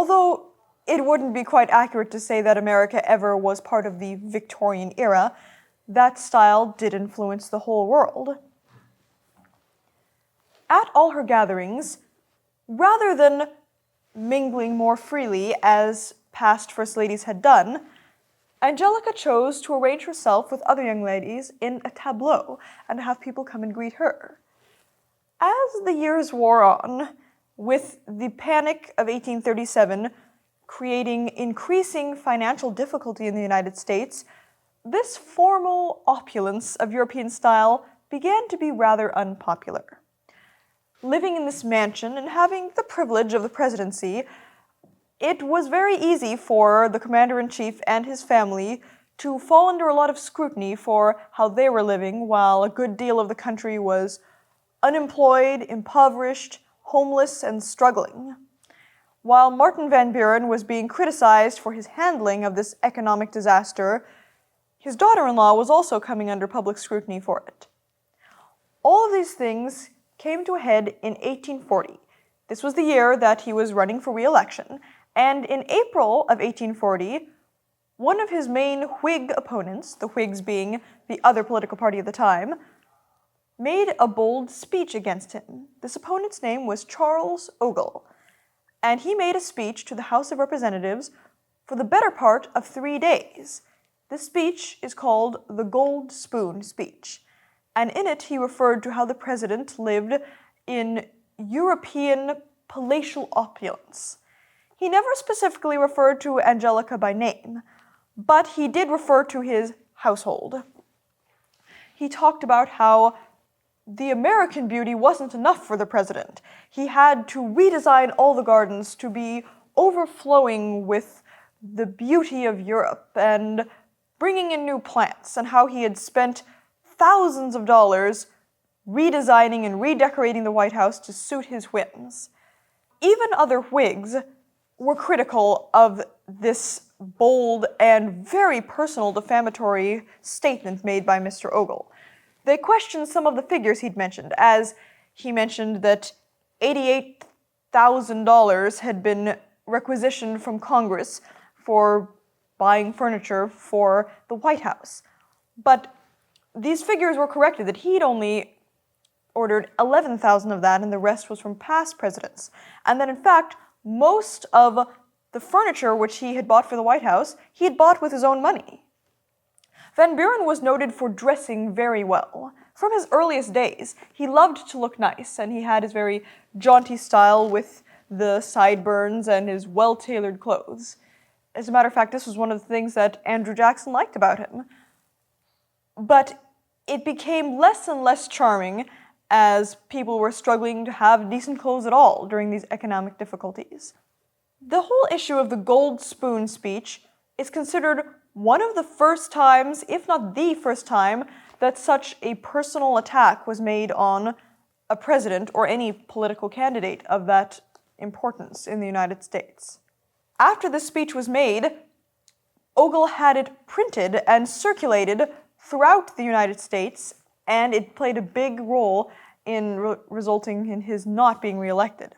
Although it wouldn't be quite accurate to say that America ever was part of the Victorian era, that style did influence the whole world. At all her gatherings, rather than mingling more freely as past First Ladies had done, Angelica chose to arrange herself with other young ladies in a tableau and have people come and greet her. As the years wore on, with the Panic of 1837 creating increasing financial difficulty in the United States, this formal opulence of European style began to be rather unpopular. Living in this mansion and having the privilege of the presidency, it was very easy for the commander-in-chief and his family to fall under a lot of scrutiny for how they were living while a good deal of the country was unemployed, impoverished, homeless, and struggling. While Martin Van Buren was being criticized for his handling of this economic disaster, his daughter-in-law was also coming under public scrutiny for it. All of these things came to a head in 1840. This was the year that he was running for re-election, and in April of 1840, one of his main Whig opponents, the Whigs being the other political party at the time, made a bold speech against him. This opponent's name was Charles Ogle, and he made a speech to the House of Representatives for the better part of 3 days. This speech is called the Gold Spoon Speech, and in it he referred to how the president lived in European palatial opulence. He never specifically referred to Angelica by name, but he did refer to his household. He talked about how the American beauty wasn't enough for the president. He had to redesign all the gardens to be overflowing with the beauty of Europe and bringing in new plants, and how he had spent thousands of dollars redesigning and redecorating the White House to suit his whims. Even other Whigs were critical of this bold and very personal defamatory statement made by Mr. Ogle. They questioned some of the figures he'd mentioned, as he mentioned that $88,000 had been requisitioned from Congress for buying furniture for the White House. But these figures were corrected, that he'd only ordered 11,000 of that, and the rest was from past presidents. And that, in fact, most of the furniture which he had bought for the White House, he had bought with his own money. Van Buren was noted for dressing very well. From his earliest days, he loved to look nice, and he had his very jaunty style with the sideburns and his well-tailored clothes. As a matter of fact, this was one of the things that Andrew Jackson liked about him. But it became less and less charming as people were struggling to have decent clothes at all during these economic difficulties. The whole issue of the Gold Spoon Speech is considered one of the first times, if not the first time, that such a personal attack was made on a president or any political candidate of that importance in the United States. After this speech was made, Ogle had it printed and circulated throughout the United States, and it played a big role in resulting in his not being reelected.